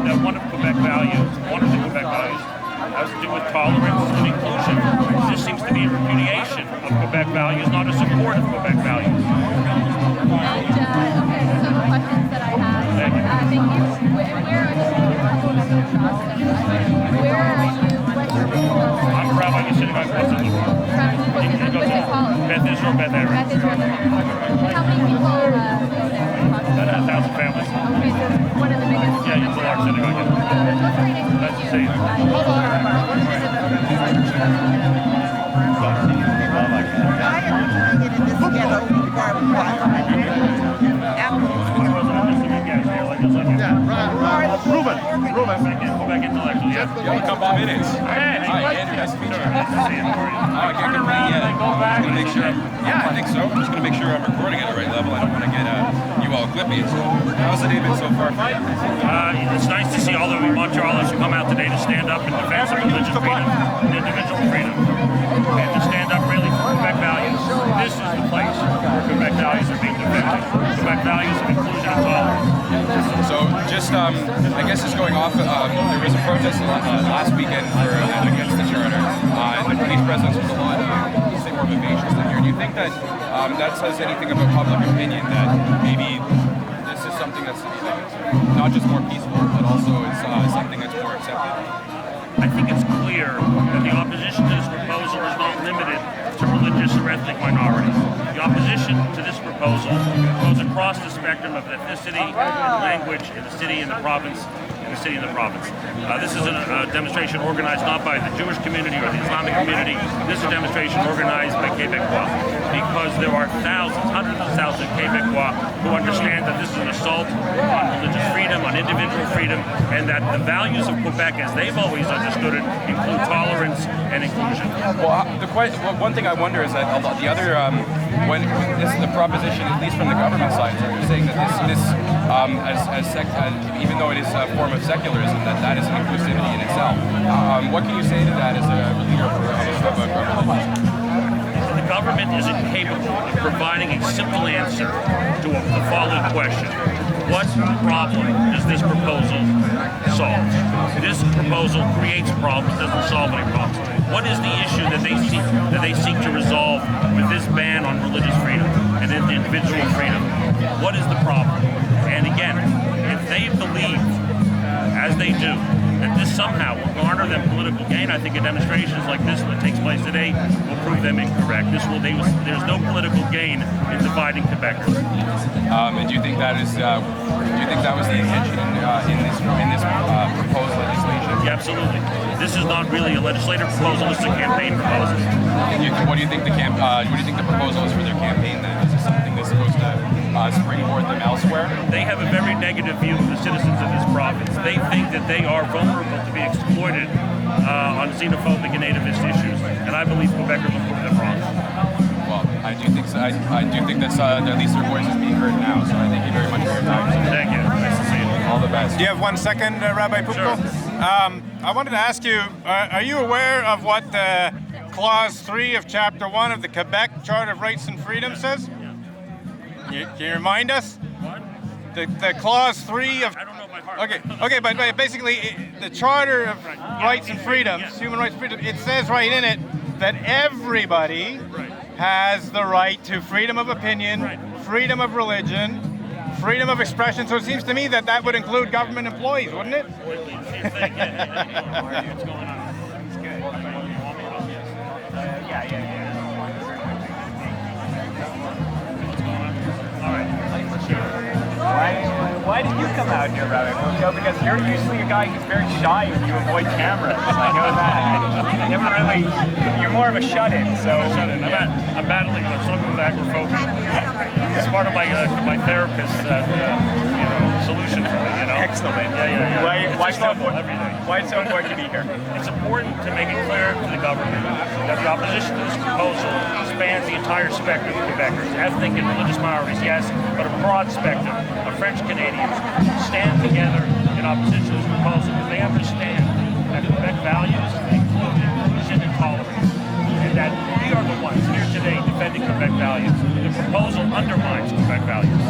that one of the Quebec values has to do with tolerance and inclusion. This seems to be a repudiation of Quebec values, not a support of Quebec values. And, okay, so the questions that I have, thank you. Where are you, I'm Rabbi, you're sitting on what's in the room. Beth Israel, Beth Aaron. How many people go there? About 1,000 families. Okay, so one of the biggest. Yeah, it's a large synagogue. That's the same. Reuben. Quebec intellectual, yeah. A couple of minutes. Hey, Andrew, nice to meet you. Nice to see you. I can't go around and go back. Just gonna make sure. Yeah, I think so. I'm just gonna make sure I'm recording at the right level. I don't want to get you all clippy. So, how's the day been so far? It's nice to see all the Montrealers who come out today to stand up in defense of religious freedom and individual freedom, and to stand up really for Quebec values. This is the place where Quebec values are being defended. Quebec values of inclusion and tolerance. So, just I guess just going off. There was a protest last weekend against the charter, and the police presence was a lot more vivacious than here. Do you think that that says anything about public opinion, that maybe this is something that's not just more peaceful, but also it's something that's more accepted? I think it's clear that the opposition to this proposal is not limited to religious or ethnic minorities. The opposition to this proposal goes across the spectrum of ethnicity and language in the city and the province. This is a demonstration organized not by the Jewish community or the Islamic community. This is a demonstration organized by Quebecois, because there are hundreds of thousands of Quebecois who understand that this is an assault on religious freedom, on individual freedom, and that the values of Quebec, as they've always understood it, include tolerance and inclusion. Well, one thing I wonder is that the other, when this is the proposition, at least from the government side, is that they're saying that even though it is a form of secularism, that is an inclusivity in itself. What can you say to that as a leader of a religion? The government is incapable of providing a simple answer to the following question. What problem does this proposal solve? This proposal creates problems, doesn't solve any problems. What is the issue that they seek to resolve with this ban on religious freedom and individual freedom? What is the problem? And again, if they believe, as they do, that this somehow will garner them political gain, I think a demonstrations like this that takes place today will prove them incorrect. There's no political gain in dividing Quebecers. And do you think that is? Do you think that was the intention in this proposed legislation? Yeah, absolutely. This is not really a legislative proposal. This is a campaign proposal. What do you think the proposal is for their campaign then? Is this something that's supposed to springboard them elsewhere? They have a very negative view of the citizens of this province. They think that they are vulnerable to be exploited on xenophobic and nativist issues, and I believe Quebecers will prove them wrong. Well, I do think so. I do think that at least their voice is being heard now. So I thank you very much for your time. Thank you. Nice to see you. All the best. Do you have 1 second, Rabbi Poupko? Sure. I wanted to ask you, are you aware of what Clause 3 of Chapter 1 of the Quebec Charter of Rights and Freedom says? Can you remind us? What? The Clause 3 of... I don't know by heart. Okay, but basically, the Charter of Rights and Freedoms, human rights and freedom, it says right in it that everybody has the right to freedom of opinion, freedom of religion, freedom of expression. So it seems to me that that would include government employees, wouldn't it? What's going on? It's good. Yeah. What's going on? All right. Why did you come out here, Rabbi Poupko? Because you're usually a guy who's very shy and you avoid cameras. I know that. You never really, you're more of a shut-in. So I'm battling with something acrophobia. It's part of my therapist solution for me. Excellent. Yeah. Why it's so important to be here? It's important to make it clear to the government that the opposition to this proposal spans the entire spectrum of Quebecers, ethnic and religious minorities, yes, but a broad spectrum of French Canadians who stand together in opposition to this proposal because they understand that Quebec values include inclusion and tolerance, and that we are the ones here today defending Quebec values. The proposal undermines Quebec values.